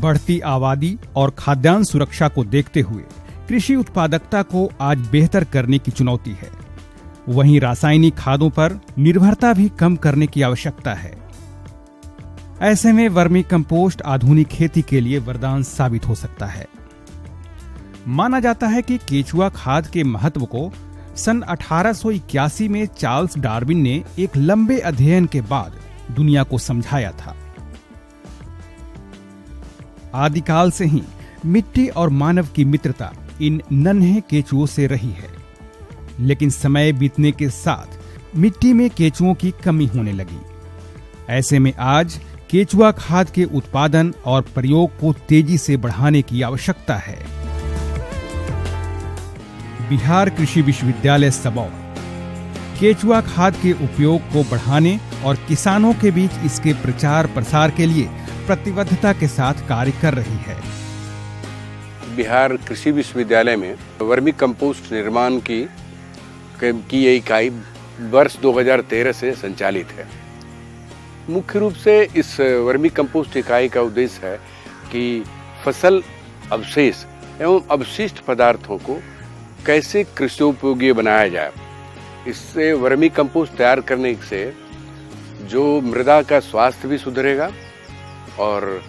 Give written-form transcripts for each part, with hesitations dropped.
बढ़ती आबादी और खाद्यान्न सुरक्षा को देखते हुए कृषि उत्पादकता को आज बेहतर करने की चुनौती है। वहीं रासायनिक खादों पर निर्भरता भी कम करने की आवश्यकता है। ऐसे में वर्मी कंपोस्ट आधुनिक खेती के लिए वरदान साबित हो सकता है। माना जाता है कि केचुआ खाद के महत्व को सन 1881 में चार्ल्स डार्विन ने एक लंबे अध्ययन के बाद दुनिया को समझाया था। आदिकाल से ही मिट्टी और मानव की मित्रता इन नन्हे केचुओं से रही है, लेकिन समय बीतने के साथ मिट्टी में केचुओं की कमी होने लगी। ऐसे में आज केचुआ खाद के उत्पादन और प्रयोग को तेजी से बढ़ाने की आवश्यकता है। बिहार कृषि विश्वविद्यालय सबौर केचुआ खाद के उपयोग को बढ़ाने और किसानों के बीच इसके प्रचार प्रसार के लिए प्रतिबद्धता के साथ कार्य कर रही है। बिहार कृषि विश्वविद्यालय में वर्मी कंपोस्ट निर्माण की ये इकाई वर्ष 2013 से संचालित है। मुख्य रूप से इस वर्मी कंपोस्ट इकाई का उद्देश्य है कि फसल अवशेष एवं अवशिष्ट पदार्थों को कैसे कृषियोपयोगी बनाया जाए। इससे वर्मी कंपोस्ट तैयार करने से जो मृदा का स्वास्थ्य भी सुधरेगा और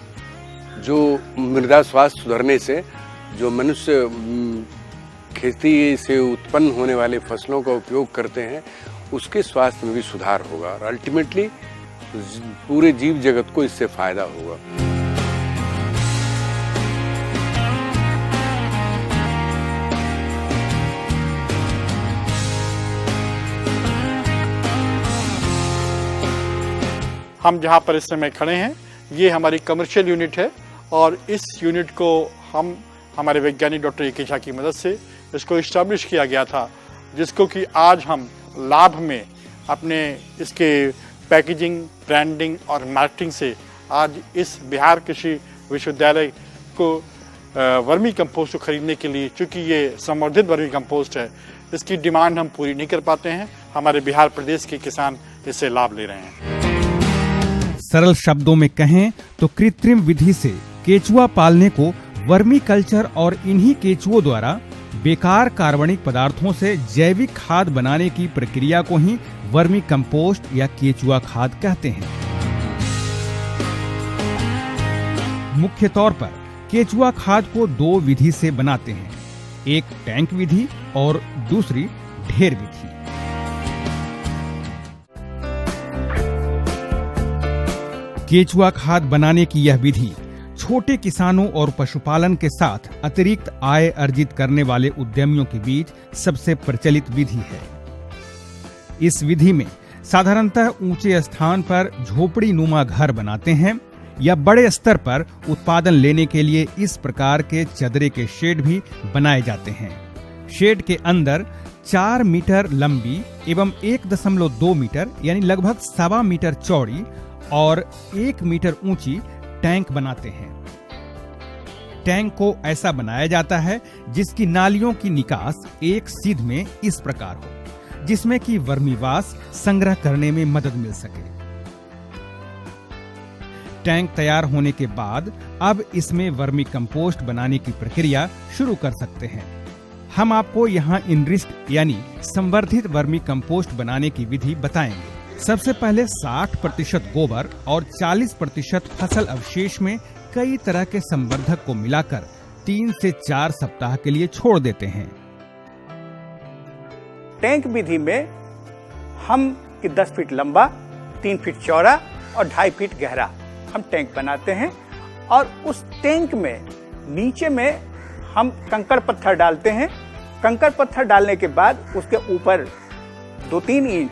जो मृदा स्वास्थ्य सुधरने से जो मनुष्य खेती से उत्पन्न होने वाले फसलों का उपयोग करते हैं उसके स्वास्थ्य में भी सुधार होगा और अल्टीमेटली पूरे जीव जगत को इससे फायदा होगा। हम जहाँ पर इस समय खड़े हैं ये हमारी कमर्शियल यूनिट है और इस यूनिट को हम हमारे वैज्ञानिक डॉक्टर ए.के. झा की मदद से इसको इस्टेब्लिश किया गया था, जिसको कि आज हम लाभ में अपने इसके पैकेजिंग, ब्रांडिंग और मार्केटिंग से आज इस बिहार कृषि विश्वविद्यालय को वर्मी कंपोस्ट को खरीदने के लिए, चूँकि ये संवर्धित वर्मी कंपोस्ट है, इसकी डिमांड हम पूरी नहीं कर पाते हैं। हमारे बिहार प्रदेश के किसान इससे लाभ ले रहे हैं। सरल शब्दों में कहें तो कृत्रिम विधि से केचुआ पालने को वर्मी कल्चर और इन्हीं केचुओं द्वारा बेकार कार्बनिक पदार्थों से जैविक खाद बनाने की प्रक्रिया को ही वर्मी कंपोस्ट या केचुआ खाद कहते हैं। मुख्य तौर पर केचुआ खाद को दो विधि से बनाते हैं, एक टैंक विधि और दूसरी ढेर विधि। केचुआ खाद बनाने की यह विधि छोटे किसानों और पशुपालन के साथ अतिरिक्त आय अर्जित करने वाले उद्यमियों के बीच सबसे प्रचलित विधि है। इस विधि में साधारणतः ऊंचे स्थान पर झोपड़ी नुमा घर बनाते हैं या बड़े स्तर पर उत्पादन लेने के लिए इस प्रकार के चदरे के शेड भी बनाए जाते हैं। शेड के अंदर 4 मीटर लंबी एवं 1.2 मीटर यानी लगभग 1.25 मीटर चौड़ी और 1 मीटर ऊंची टैंक बनाते हैं। टैंक को ऐसा बनाया जाता है जिसकी नालियों की निकास एक सीध में इस प्रकार हो, जिसमें कि वर्मीवास संग्रह करने में मदद मिल सके। टैंक तैयार होने के बाद अब इसमें वर्मी कंपोस्ट बनाने की प्रक्रिया शुरू कर सकते हैं। हम आपको यहाँ इनरिच्ड यानी संवर्धित वर्मी कंपोस्ट बनाने की विधि बताएंगे। सबसे पहले 60% गोबर और 40% फसल अवशेष में कई तरह के संवर्धक को मिलाकर 3 से 4 सप्ताह के लिए छोड़ देते हैं। टैंक विधि में हम 10 फीट लंबा, 3 फीट चौड़ा और 2.5 फीट गहरा हम टैंक बनाते हैं और उस टैंक में नीचे में हम कंकड़ पत्थर डालते हैं। कंकड़ पत्थर डालने के बाद उसके ऊपर 2-3 इंच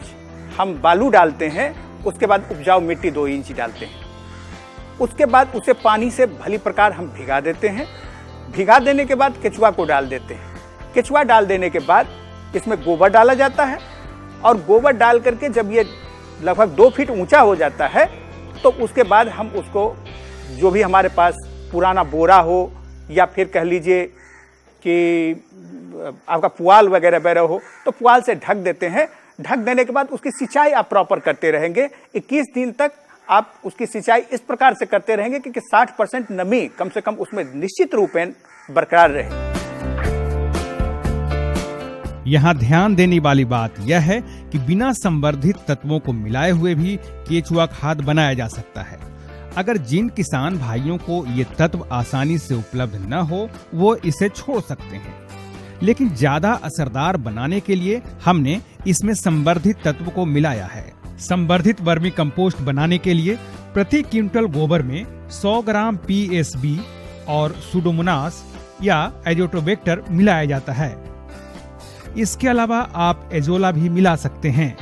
हम बालू डालते हैं। उसके बाद उपजाऊ मिट्टी 2 इंच डालते हैं। उसके बाद उसे पानी से भली प्रकार हम भिगा देते हैं। भिगा देने के बाद केचुआ को डाल देते हैं। केचुआ डाल देने के बाद इसमें गोबर डाला जाता है और गोबर डाल करके जब ये लगभग 2 फीट ऊंचा हो जाता है तो उसके बाद हम उसको जो भी हमारे पास पुराना बोरा हो या फिर कह लीजिए कि आपका पुआल वगैरह हो तो पुआल से ढक देते हैं। ढक देने के बाद उसकी सिंचाई आप प्रॉपर करते रहेंगे। 21 दिन तक आप उसकी सिंचाई इस प्रकार से करते रहेंगे कि 60% नमी कम से कम उसमें निश्चित रूपेण बरकरार रहे। यहाँ ध्यान देने वाली बात यह है कि बिना संवर्धित तत्वों को मिलाए हुए भी केचुआ खाद बनाया जा सकता है। अगर जिन किसान भाइयों को ये तत्व आसानी से उपलब्ध न हो वो इसे छोड़ सकते हैं, लेकिन ज्यादा असरदार बनाने के लिए हमने इसमें संवर्धित तत्व को मिलाया है। संवर्धित वर्मी कंपोस्ट बनाने के लिए प्रति क्विंटल गोबर में 100 ग्राम पीएसबी और सुडोमोनास या एजोटोबैक्टर मिलाया जाता है। इसके अलावा आप एजोला भी मिला सकते हैं,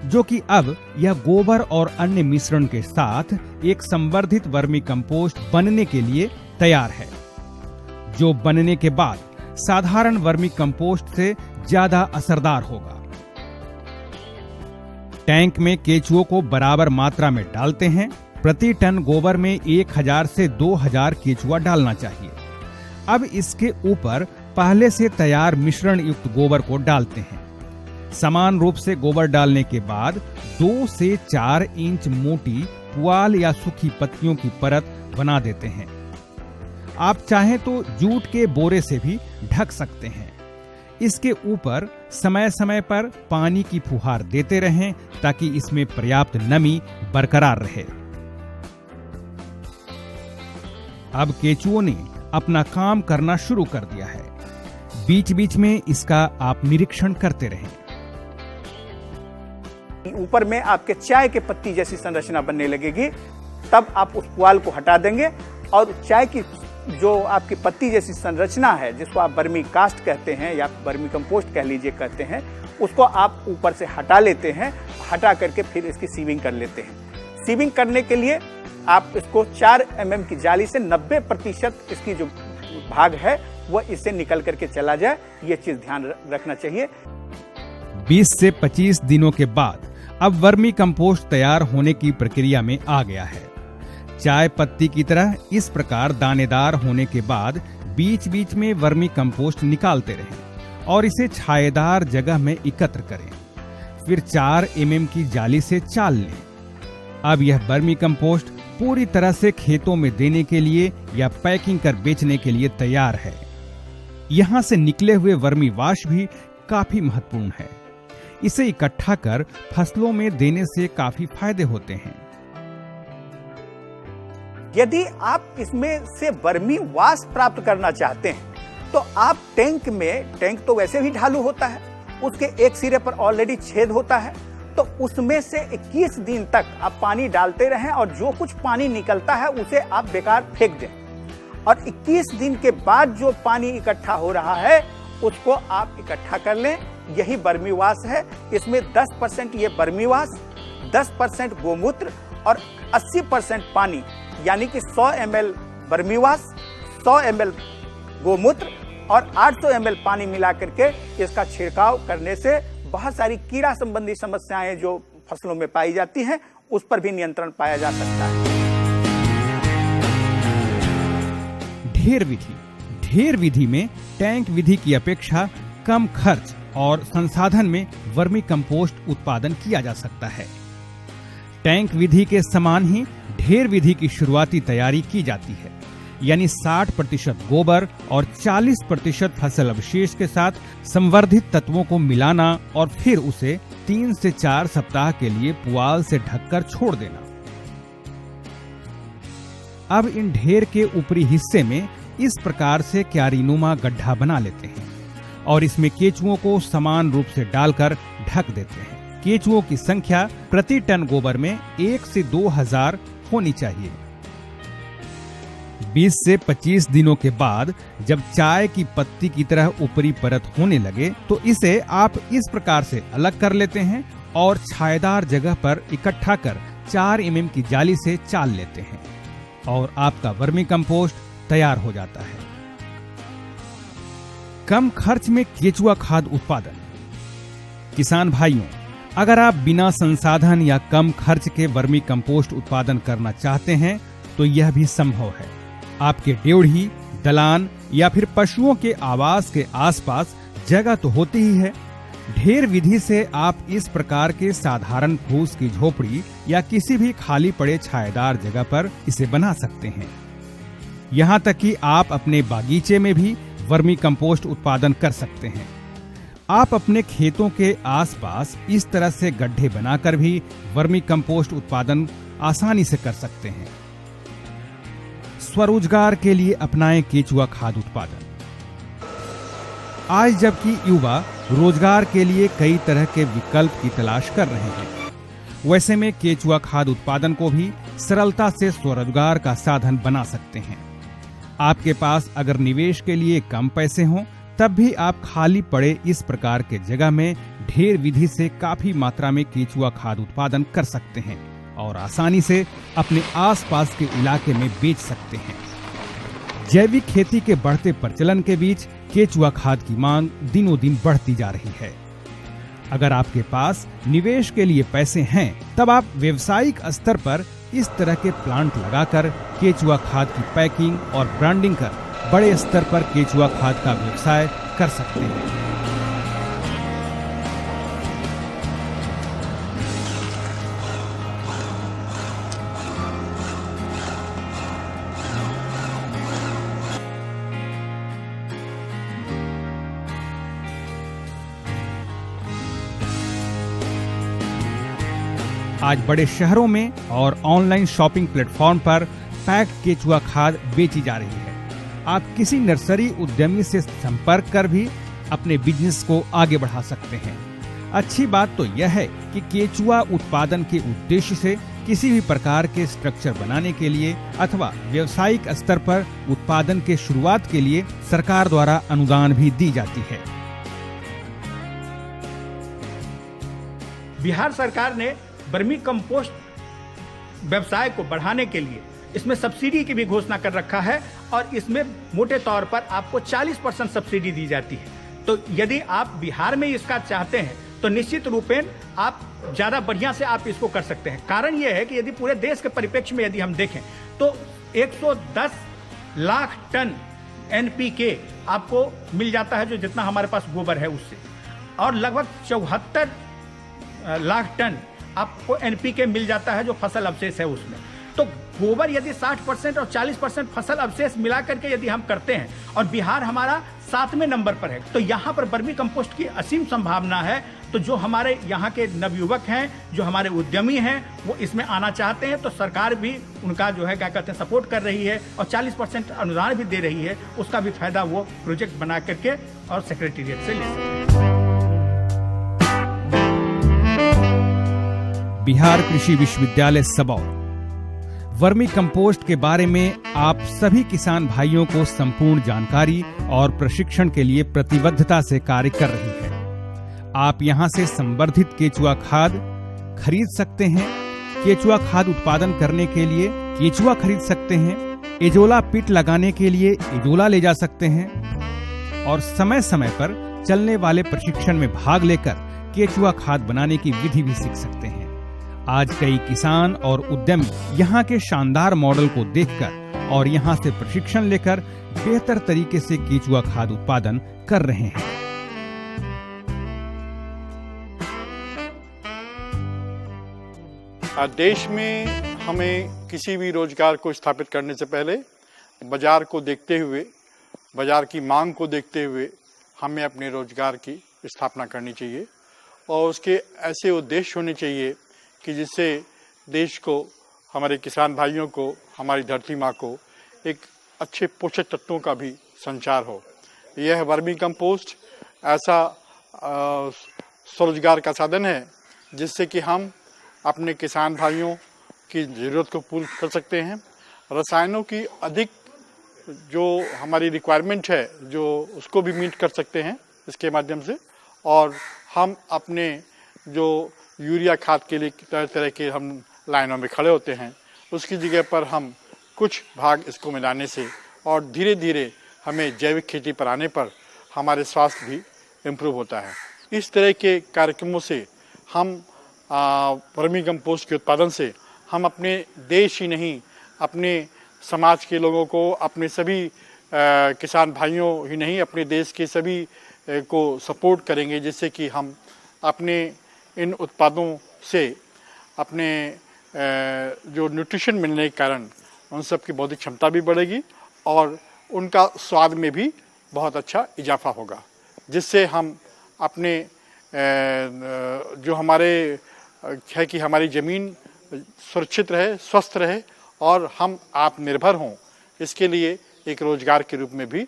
जो कि अब यह गोबर और अन्य मिश्रण के साथ एक संवर्धित वर्मी कंपोस्ट बनने के लिए तैयार है, जो बनने के बाद साधारण वर्मी कंपोस्ट से ज्यादा असरदार होगा। टैंक में केचुओं को बराबर मात्रा में डालते हैं। प्रति टन गोबर में 1000 से 2000 केचुआ डालना चाहिए। अब इसके ऊपर पहले से तैयार मिश्रण युक्त गोबर को डालते हैं। समान रूप से गोबर डालने के बाद 2 से 4 इंच मोटी पुआल या सूखी पत्तियों की परत बना देते हैं। आप चाहें तो जूट के बोरे से भी ढक सकते हैं। इसके ऊपर समय समय पर पानी की फुहार देते रहें ताकि इसमें पर्याप्त नमी बरकरार रहे। अब केचुओं ने अपना काम करना शुरू कर दिया है। बीच बीच में इसका आप निरीक्षण करते रहें। ऊपर में आपके चाय के पत्ती जैसी संरचना बनने लगेगी, तब आप उस पुआल को हटा देंगे और चाय की जो आपकी पत्ती जैसी संरचना है, जिसको आप वर्मी कास्ट कहते हैं या वर्मी कंपोस्ट कह लीजिए कहते हैं, उसको आप ऊपर से हटा लेते हैं। हटा करके फिर इसकी सीविंग कर लेते हैं। सीविंग करने के लिए आप इसको 4 mm की जाली से 90% इसकी जो भाग है वो इससे निकल करके चला जाए, ये चीज ध्यान रखना चाहिए। 20 से 25 दिनों के बाद अब वर्मी कंपोस्ट तैयार होने की प्रक्रिया में आ गया है। चाय पत्ती की तरह इस प्रकार दानेदार होने के बाद बीच बीच में वर्मी कंपोस्ट निकालते रहें और इसे छायेदार जगह में एकत्र करें। फिर 4 mm की जाली से चाल लें। अब यह वर्मी कंपोस्ट पूरी तरह से खेतों में देने के लिए या पैकिंग कर बेचने के लिए तैयार है। यहाँ से निकले हुए वर्मी वाश भी काफी महत्वपूर्ण है। इसे इकट्ठा कर फसलों में देने से काफी फायदे होते हैं। यदि आप इसमें से वर्मी वाश प्राप्त करना चाहते हैं तो आप टैंक तो वैसे भी ढालू होता है, उसके एक सिरे पर ऑलरेडी छेद होता है, तो उसमें से 21 दिन तक आप पानी डालते रहें और जो कुछ पानी निकलता है उसे आप बेकार फेंक दें। और 21 दिन के बाद जो पानी इकट्ठा हो रहा है उसको आप इकट्ठा कर लें। यही वर्मीवाश है। इसमें 10% ये वर्मीवाश, 10% गोमूत्र और 80% पानी, यानी कि 100 ml वर्मीवाश, 100 ml गोमूत्र और 800 ml पानी मिला करके इसका छिड़काव करने से बहुत सारी कीड़ा संबंधी समस्याएं जो फसलों में पाई जाती हैं उस पर भी नियंत्रण पाया जा सकता है। ढेर विधि में टैंक विधि की अपेक्षा कम खर्च और संसाधन में वर्मी कंपोस्ट उत्पादन किया जा सकता है। टैंक विधि के समान ही ढेर विधि की शुरुआती तैयारी की जाती है, यानी 60% गोबर और 40% फसल अवशेष के साथ संवर्धित तत्वों को मिलाना और फिर उसे 3 से 4 सप्ताह के लिए पुआल से ढककर छोड़ देना। अब इन ढेर के ऊपरी हिस्से में इस प्रकार से क्यारीनुमा गड्ढा बना लेते हैं और इसमें केचुओं को समान रूप से डालकर ढक देते हैं। केचुओं की संख्या प्रति टन गोबर में 1 से 2000 होनी चाहिए। 20 से 25 दिनों के बाद जब चाय की पत्ती की तरह ऊपरी परत होने लगे तो इसे आप इस प्रकार से अलग कर लेते हैं और छायेदार जगह पर इकट्ठा कर 4 mm की जाली से चाल लेते हैं और आपका वर्मी कंपोस्ट तैयार हो जाता है। कम खर्च में केचुआ खाद उत्पादन। किसान भाइयों, अगर आप बिना संसाधन या कम खर्च के वर्मी कंपोस्ट उत्पादन करना चाहते हैं तो यह भी संभव है। आपके ड्योढ़ी, दलान या फिर पशुओं के आवास के आसपास जगह तो होती ही है, ढेर विधि से आप इस प्रकार के साधारण फूस की झोपड़ी या किसी भी खाली पड़े छायादार जगह पर इसे बना सकते हैं। यहाँ तक कि आप अपने बागीचे में भी वर्मी कंपोस्ट उत्पादन कर सकते हैं। आप अपने खेतों के आसपास इस तरह से गड्ढे बनाकर भी वर्मी कंपोस्ट उत्पादन आसानी से कर सकते हैं। स्वरोजगार के लिए अपनाएं केचुआ खाद उत्पादन। आज जबकि युवा रोजगार के लिए कई तरह के विकल्प की तलाश कर रहे हैं, वैसे में केचुआ खाद उत्पादन को भी सरलता से स्वरोजगार का साधन बना सकते हैं। आपके पास अगर निवेश के लिए कम पैसे हों, तब भी आप खाली पड़े इस प्रकार के जगह में ढेर विधि से काफी मात्रा में केचुआ खाद उत्पादन कर सकते हैं और आसानी से अपने आसपास के इलाके में बेच सकते हैं। जैविक खेती के बढ़ते प्रचलन के बीच केचुआ खाद की मांग दिनों दिन बढ़ती जा रही है। अगर आपके पास निवेश के लिए पैसे हैं, तब आप व्यवसायिक स्तर पर इस तरह के प्लांट लगाकर केचुआ खाद की पैकिंग और ब्रांडिंग कर बड़े स्तर पर केचुआ खाद का व्यवसाय कर सकते हैं। आज बड़े शहरों में और ऑनलाइन शॉपिंग प्लेटफॉर्म पर पैक्ड केचुआ खाद बेची जा रही है। आप किसी नर्सरी उद्यमी से संपर्क कर भी अपने बिजनेस को आगे बढ़ा सकते हैं। अच्छी बात तो यह है कि केचुआ उत्पादन के उद्देश्य से किसी भी प्रकार के स्ट्रक्चर बनाने के लिए अथवा व्यावसायिक स्तर पर उत्पादन के शुरुआत के लिए सरकार द्वारा अनुदान भी दी जाती है। बिहार सरकार ने वर्मी कंपोस्ट व्यवसाय को बढ़ाने के लिए इसमें सब्सिडी की भी घोषणा कर रखा है और इसमें मोटे तौर पर आपको 40% सब्सिडी दी जाती है। तो यदि आप बिहार में इसका चाहते हैं तो निश्चित रूपेण आप ज्यादा बढ़िया से आप इसको कर सकते हैं। कारण यह है कि यदि पूरे देश के परिप्रेक्ष्य में यदि हम देखें तो 110 लाख टन NPK आपको मिल जाता है, जो जितना हमारे पास गोबर है उससे, और लगभग 74 लाख टन आपको NPK मिल जाता है जो फसल अवशेष है उसमें। तो गोबर यदि 60% और 40% फसल अवशेष मिला करके यदि हम करते हैं और बिहार हमारा 7वें नंबर पर है, तो यहाँ पर वर्मी कंपोस्ट की असीम संभावना है। तो जो हमारे यहाँ के नवयुवक हैं, जो हमारे उद्यमी हैं, वो इसमें आना चाहते हैं तो सरकार भी उनका जो है क्या कहते हैं सपोर्ट कर रही है और 40% अनुदान भी दे रही है। उसका भी फायदा वो प्रोजेक्ट बना करके और सेक्रेटेरिएट से ले सकते हैं। बिहार कृषि विश्वविद्यालय सबौर वर्मी कंपोस्ट के बारे में आप सभी किसान भाइयों को संपूर्ण जानकारी और प्रशिक्षण के लिए प्रतिबद्धता से कार्य कर रही है। आप यहां से संवर्धित केचुआ खाद खरीद सकते हैं। केचुआ खाद उत्पादन करने के लिए केचुआ खरीद सकते हैं। एजोला पिट लगाने के लिए एजोला ले जा सकते हैं और समय समय पर चलने वाले प्रशिक्षण में भाग लेकर केचुआ खाद बनाने की विधि भी सीख सकते हैं। आज कई किसान और उद्यमी यहाँ के शानदार मॉडल को देखकर और यहाँ से प्रशिक्षण लेकर बेहतर तरीके से केचुआ खाद उत्पादन कर रहे हैं। देश में हमें किसी भी रोजगार को स्थापित करने से पहले बाजार को देखते हुए, बाजार की मांग को देखते हुए हमें अपने रोजगार की स्थापना करनी चाहिए और उसके ऐसे उद्देश्य होने चाहिए कि जिससे देश को, हमारे किसान भाइयों को, हमारी धरती माँ को एक अच्छे पोषक तत्वों का भी संचार हो। यह वर्मी कंपोस्ट ऐसा स्वरोजगार का साधन है जिससे कि हम अपने किसान भाइयों की ज़रूरत को पूर्ण कर सकते हैं। रसायनों की अधिक जो हमारी रिक्वायरमेंट है जो उसको भी मीट कर सकते हैं इसके माध्यम से, और हम अपने जो यूरिया खाद के लिए तरह तरह के हम लाइनों में खड़े होते हैं उसकी जगह पर हम कुछ भाग इसको मिलाने से और धीरे धीरे हमें जैविक खेती पर आने पर हमारे स्वास्थ्य भी इम्प्रूव होता है। इस तरह के कार्यक्रमों से हम वर्मी कंपोस्ट के उत्पादन से हम अपने देश ही नहीं, अपने समाज के लोगों को, अपने सभी किसान भाइयों ही नहीं, अपने देश के सभी को सपोर्ट करेंगे, जिससे कि हम अपने इन उत्पादों से अपने जो न्यूट्रिशन मिलने के कारण उन सब की बौद्धिक क्षमता भी बढ़ेगी और उनका स्वाद में भी बहुत अच्छा इजाफा होगा, जिससे हम अपने जो हमारे है कि हमारी ज़मीन सुरक्षित रहे, स्वस्थ रहे और हम आत्मनिर्भर हों, इसके लिए एक रोजगार के रूप में भी